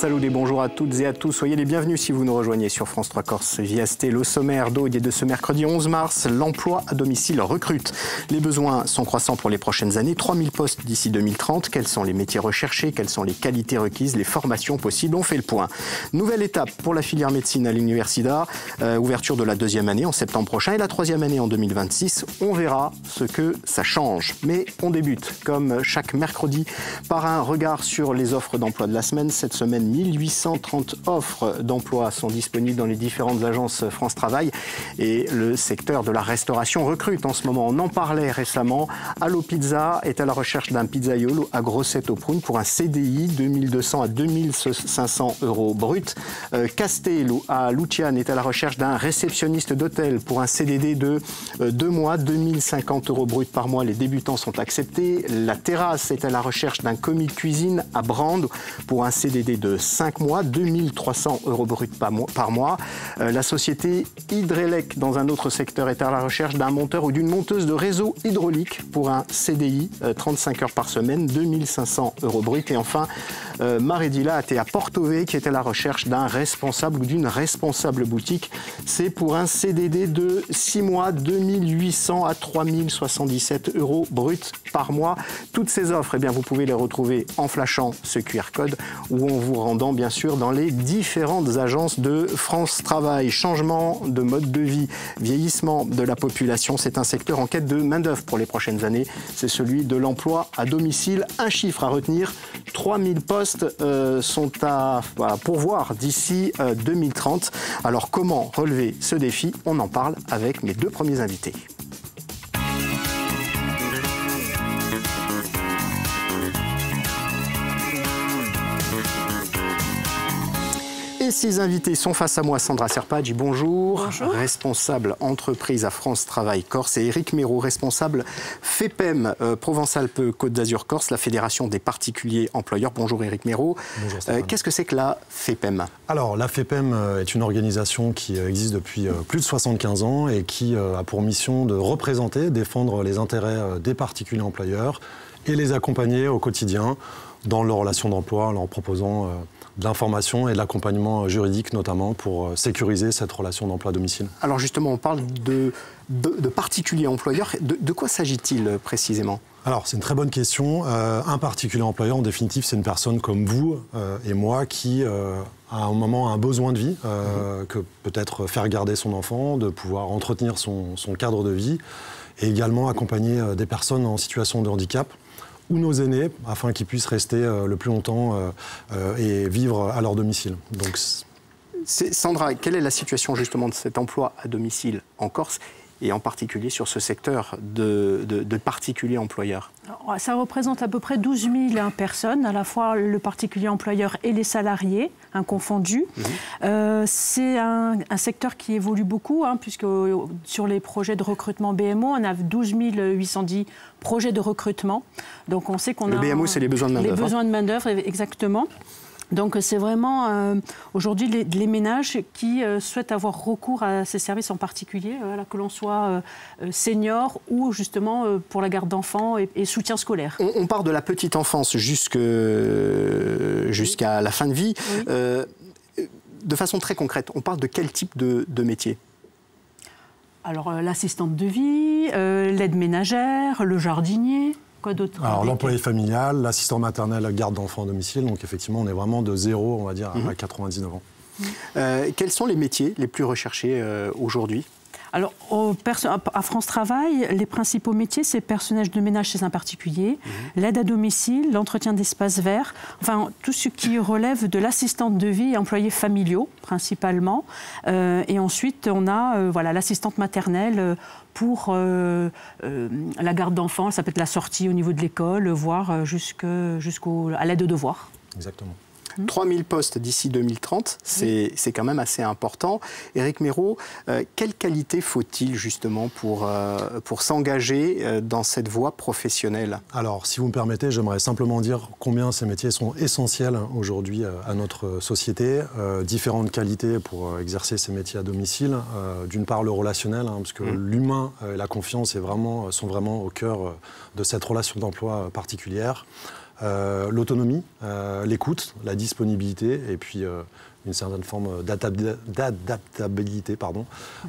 Salut et bonjour à toutes et à tous. Soyez les bienvenus si vous nous rejoignez sur France 3 Corse via ST. Le sommaire d'Aude de ce mercredi 11 mars, l'emploi à domicile recrute. Les besoins sont croissants pour les prochaines années, 3000 postes d'ici 2030. Quels sont les métiers recherchés? Quelles sont les qualités requises? Les formations possibles? On fait le point. Nouvelle étape pour la filière médecine à l'Universidad. Ouverture de la deuxième année en septembre prochain et la troisième année en 2026. On verra ce que ça change. Mais on débute, comme chaque mercredi, par un regard sur les offres d'emploi de la semaine. Cette semaine, 1830 offres d'emploi sont disponibles dans les différentes agences France Travail et le secteur de la restauration recrute en ce moment. On en parlait récemment. Allo Pizza est à la recherche d'un pizzaiolo à Grosseto Prune pour un CDI 2200 à 2500 euros brut. Castel à Luciane est à la recherche d'un réceptionniste d'hôtel pour un CDD de 2 mois, 2050 euros brut par mois. Les débutants sont acceptés. La Terrasse est à la recherche d'un commis de cuisine à Brande pour un CDD de 5 mois, 2300 euros brut par mois. La société Hydrelec, dans un autre secteur, est à la recherche d'un monteur ou d'une monteuse de réseau hydraulique pour un CDI, 35 heures par semaine, 2500 euros brut. Et enfin, Maredila à Portové, qui est à la recherche d'un responsable ou d'une responsable boutique. C'est pour un CDD de 6 mois, 2800 à 3077 euros brut par mois. Toutes ces offres, eh bien, vous pouvez les retrouver en flashant ce QR code ou en vous rendant bien sûr dans les différentes agences de France Travail. Changement de mode de vie, vieillissement de la population, c'est un secteur en quête de main-d'œuvre pour les prochaines années. C'est celui de l'emploi à domicile. Un chiffre à retenir, 3000 postes sont à pourvoir d'ici 2030. Alors comment relever ce défi? On en parle avec mes deux premiers invités. Et ces invités sont face à moi. Sandra Serpadji, bonjour. Bonjour. Responsable entreprise à France Travail Corse. Et Éric Méraud, responsable FEPEM, Provence-Alpes-Côte d'Azur Corse, la Fédération des particuliers employeurs. Bonjour Éric Méraud. Bonjour Stéphane. Qu'est-ce que c'est que la FEPEM? Alors la FEPEM est une organisation qui existe depuis plus de 75 ans et qui a pour mission de représenter, défendre les intérêts des particuliers employeurs et les accompagner au quotidien dans leurs relations d'emploi en leur proposant de l'information et de l'accompagnement juridique, notamment pour sécuriser cette relation d'emploi à domicile. Alors justement, on parle de particuliers employeurs. De quoi s'agit-il précisément? Alors, c'est une très bonne question. Un particulier employeur, en définitive, c'est une personne comme vous et moi qui, à un moment, a un besoin de vie, que peut-être faire garder son enfant, de pouvoir entretenir son cadre de vie, et également accompagner des personnes en situation de handicap, ou nos aînés, afin qu'ils puissent rester le plus longtemps et vivre à leur domicile. Donc, Sandra, quelle est la situation justement de cet emploi à domicile en Corse et en particulier sur ce secteur de particuliers employeurs? Alors, ça représente à peu près 12 000 personnes, à la fois le particulier employeur et les salariés, confondus. C'est un secteur qui évolue beaucoup, puisque sur les projets de recrutement BMO, on a 12 810 projets de recrutement. Donc on sait qu'on a... Le BMO, c'est les besoins de main-d'œuvre. Les besoins de main-d'œuvre, exactement. Donc c'est vraiment aujourd'hui les ménages qui souhaitent avoir recours à ces services en particulier, que l'on soit senior ou justement pour la garde d'enfants et soutien scolaire. On part de la petite enfance jusqu'à la fin de vie. Oui. De façon très concrète, on parle de quel type de métier? Alors l'assistante de vie, l'aide ménagère, le jardinier. Alors l'employé familial, l'assistant maternel, la garde d'enfants à domicile, donc effectivement on est vraiment de 0, on va dire, à 99 ans. Quels sont les métiers les plus recherchés aujourd'hui? Alors, à France Travail, les principaux métiers, c'est personnel de ménage chez un particulier, l'aide à domicile, l'entretien d'espaces verts, enfin tout ce qui relève de l'assistante de vie et employés familiaux, principalement. Et ensuite, on a l'assistante maternelle pour la garde d'enfants. Ça peut être la sortie au niveau de l'école, voire jusqu'à l'aide aux devoirs. Exactement. 3000 postes d'ici 2030, c'est quand même assez important. Éric Méraud, quelle qualité faut-il justement pour s'engager dans cette voie professionnelle? Alors, si vous me permettez, j'aimerais simplement dire combien ces métiers sont essentiels aujourd'hui à notre société. Différentes qualités pour exercer ces métiers à domicile. D'une part, le relationnel, parce que l'humain et la confiance sont vraiment au cœur de cette relation d'emploi particulière. l'autonomie, l'écoute, la disponibilité et puis une certaine forme d'adaptabilité.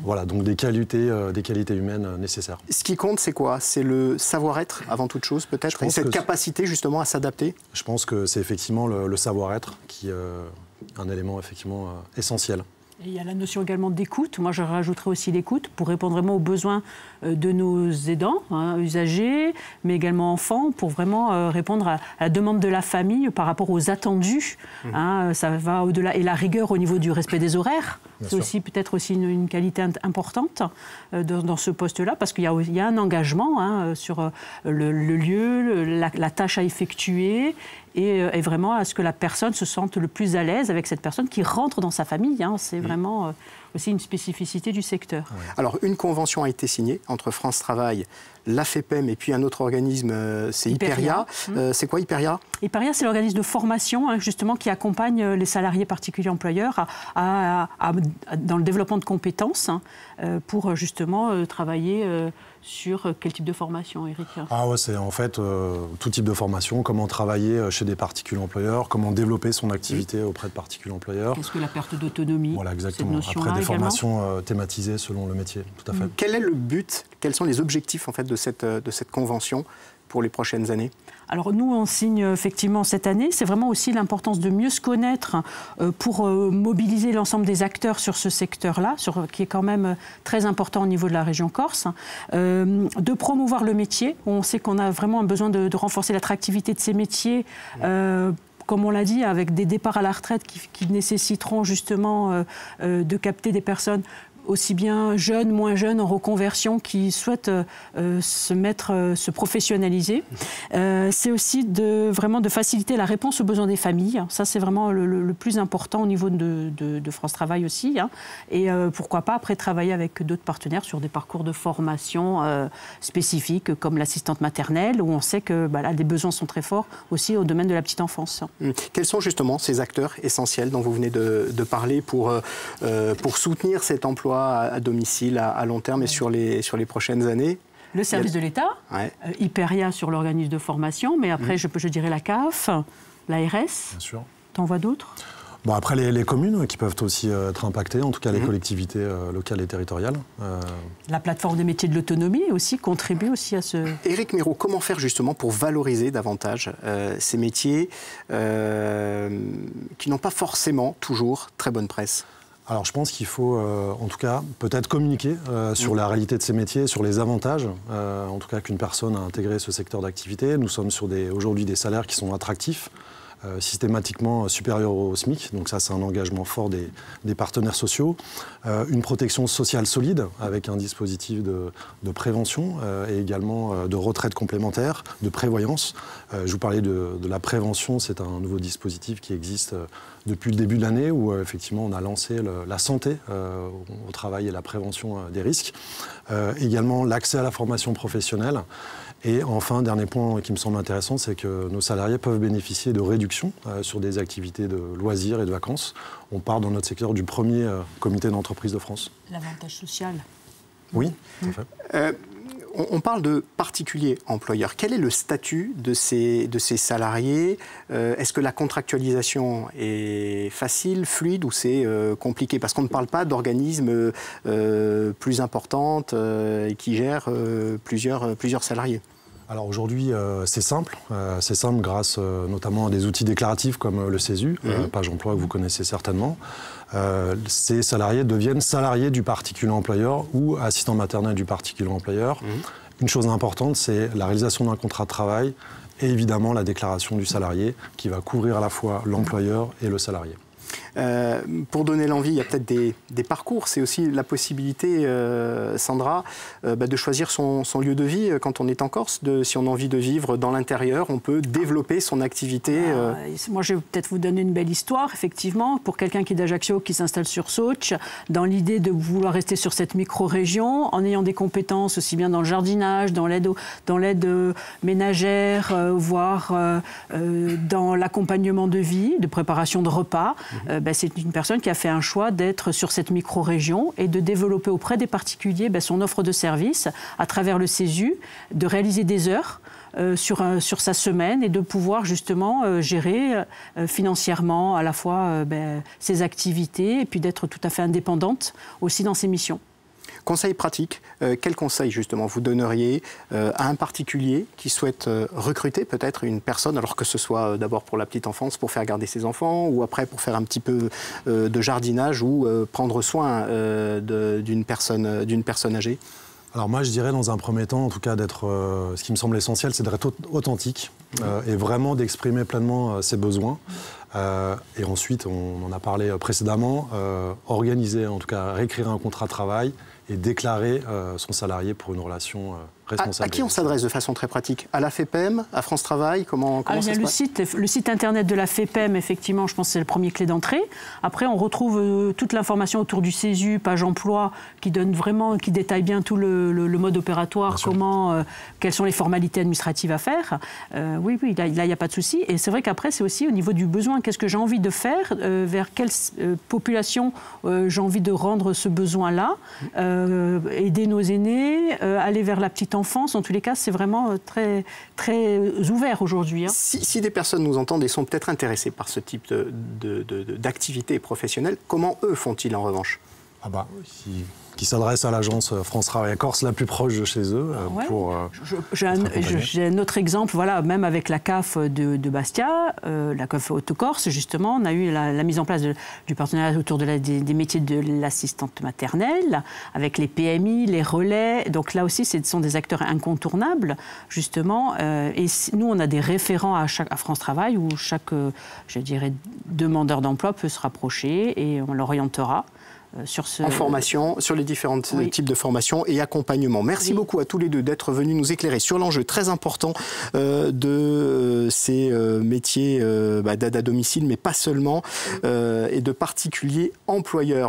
Voilà, donc des qualités humaines nécessaires. Ce qui compte, c'est quoi? C'est le savoir-être avant toute chose, peut-être, et cette capacité justement à s'adapter? Je pense que c'est effectivement le savoir-être qui est un élément effectivement essentiel. Et il y a la notion également d'écoute. Moi, je rajouterais aussi l'écoute pour répondre vraiment aux besoins de nos aidants, usagers, mais également enfants, pour vraiment répondre à la demande de la famille par rapport aux attendus. Ça va au-delà. Et la rigueur au niveau du respect des horaires, c'est aussi peut-être aussi une qualité importante dans ce poste-là, parce qu'il y a un engagement sur le lieu, la tâche à effectuer, et vraiment à ce que la personne se sente le plus à l'aise avec cette personne qui rentre dans sa famille. C'est vraiment aussi une spécificité du secteur. Alors, une convention a été signée entre France Travail, la FEPEM et puis un autre organisme, c'est Hyperia. C'est quoi Hyperia? Hyperia, c'est l'organisme de formation justement qui accompagne les salariés particuliers employeurs dans le développement de compétences pour justement travailler sur quel type de formation, Eric? C'est en fait tout type de formation, comment travailler chez des particuliers employeurs, comment développer son activité auprès de particuliers employeurs. Qu'est-ce que la perte d'autonomie? Voilà, exactement. Après, des formations thématisées selon le métier, tout à fait. Quel est le but? Quels sont les objectifs en fait de cette convention pour les prochaines années? Alors nous, on signe effectivement cette année. C'est vraiment aussi l'importance de mieux se connaître pour mobiliser l'ensemble des acteurs sur ce secteur-là, qui est quand même très important au niveau de la région Corse, de promouvoir le métier. On sait qu'on a vraiment un besoin de renforcer l'attractivité de ces métiers. Comme on l'a dit, avec des départs à la retraite qui nécessiteront justement de capter des personnes aussi bien jeunes, moins jeunes, en reconversion, qui souhaitent se professionnaliser. C'est aussi vraiment de faciliter la réponse aux besoins des familles. Ça, c'est vraiment le plus important au niveau de France Travail aussi. Et pourquoi pas, après, travailler avec d'autres partenaires sur des parcours de formation spécifiques, comme l'assistante maternelle, où on sait que les besoins sont très forts aussi au domaine de la petite enfance. Quels sont justement ces acteurs essentiels dont vous venez de parler pour soutenir cet emploi à domicile à long terme et sur les prochaines années? Le service de l'État, Hyperia sur l'organisme de formation, mais après je dirais la CAF, l'ARS. Bien sûr. T'en vois d'autres? Après, les communes qui peuvent aussi être impactées, en tout cas les collectivités locales et territoriales. La plateforme des métiers de l'autonomie aussi contribue aussi à ce... Éric Miraud, comment faire justement pour valoriser davantage ces métiers qui n'ont pas forcément toujours très bonne presse? Alors je pense qu'il faut, en tout cas, peut-être communiquer sur la réalité de ces métiers, sur les avantages, en tout cas qu'une personne a intégré ce secteur d'activité. Nous sommes sur aujourd'hui des salaires qui sont attractifs, systématiquement supérieurs au SMIC, donc ça c'est un engagement fort des partenaires sociaux. Une protection sociale solide avec un dispositif de prévention et également de retraite complémentaire, de prévoyance. Je vous parlais de la prévention, c'est un nouveau dispositif qui existe depuis le début de l'année où effectivement on a lancé la santé au travail et la prévention des risques. Également l'accès à la formation professionnelle. Et enfin, dernier point qui me semble intéressant, c'est que nos salariés peuvent bénéficier de réductions sur des activités de loisirs et de vacances. On part dans notre secteur du premier comité d'entreprise de France. L'avantage social. Oui, tout à fait. On parle de particuliers employeurs. Quel est le statut de ces salariés? Est-ce que la contractualisation est facile, fluide ou c'est compliqué? Parce qu'on ne parle pas d'organismes plus importantes qui gèrent plusieurs salariés. Alors aujourd'hui, c'est simple. C'est simple grâce notamment à des outils déclaratifs comme le CESU, page emploi que vous connaissez certainement. Ces salariés deviennent salariés du particulier employeur ou assistants maternels du particulier employeur. Une chose importante, c'est la réalisation d'un contrat de travail et évidemment la déclaration du salarié qui va couvrir à la fois l'employeur et le salarié. Pour donner l'envie, il y a peut-être des parcours. C'est aussi la possibilité, Sandra, de choisir son lieu de vie quand on est en Corse. Si on a envie de vivre dans l'intérieur, on peut développer son activité. Moi, je vais peut-être vous donner une belle histoire, effectivement. Pour quelqu'un qui est d'Ajaccio, qui s'installe sur Soch, dans l'idée de vouloir rester sur cette micro-région, en ayant des compétences aussi bien dans le jardinage, dans l'aide ménagère, voire dans l'accompagnement de vie, de préparation de repas. C'est une personne qui a fait un choix d'être sur cette micro-région et de développer auprès des particuliers son offre de services à travers le CESU, de réaliser des heures sur sa semaine et de pouvoir justement gérer financièrement à la fois ses activités et puis d'être tout à fait indépendante aussi dans ses missions. Conseil pratique, quel conseil justement vous donneriez à un particulier qui souhaite recruter peut-être une personne, alors que ce soit d'abord pour la petite enfance, pour faire garder ses enfants, ou après pour faire un petit peu de jardinage ou prendre soin d'une personne âgée? Alors moi, je dirais dans un premier temps, en tout cas, ce qui me semble essentiel, c'est d'être authentique et vraiment d'exprimer pleinement ses besoins. Et ensuite, on en a parlé précédemment, organiser, en tout cas, réécrire un contrat de travail et déclarer son salarié pour une relation responsable. À qui on s'adresse de façon très pratique? À la FEPEM, à France Travail? Comment ça se passe? Le site internet de la FEPEM, effectivement, je pense que c'est le premier clé d'entrée. Après, on retrouve toute l'information autour du CESU, page emploi, qui détaille bien tout le mode opératoire, quelles sont les formalités administratives à faire. Oui, là, il n'y a pas de souci. Et c'est vrai qu'après, c'est aussi au niveau du besoin. Qu'est-ce que j'ai envie de faire? Vers quelle population j'ai envie de rendre ce besoin-là? Aider nos aînés, aller vers la petite enfance. En tous les cas, c'est vraiment très, très ouvert aujourd'hui. Si des personnes nous entendent et sont peut-être intéressées par ce type d'activité professionnelle, comment eux font-ils en revanche? Qui s'adressent à l'agence France Travail Corse la plus proche de chez eux. J'ai un autre exemple, même avec la CAF de Bastia, la CAF Haute-Corse, justement, on a eu la mise en place du partenariat autour des métiers de l'assistante maternelle, avec les PMI, les relais. Donc là aussi, ce sont des acteurs incontournables, justement. Et nous, on a des référents à France Travail où chaque, demandeur d'emploi peut se rapprocher et on l'orientera. En formation, sur les différents types de formations et accompagnement. Merci beaucoup à tous les deux d'être venus nous éclairer sur l'enjeu très important de ces métiers d'aide à domicile, mais pas seulement, et de particuliers employeurs.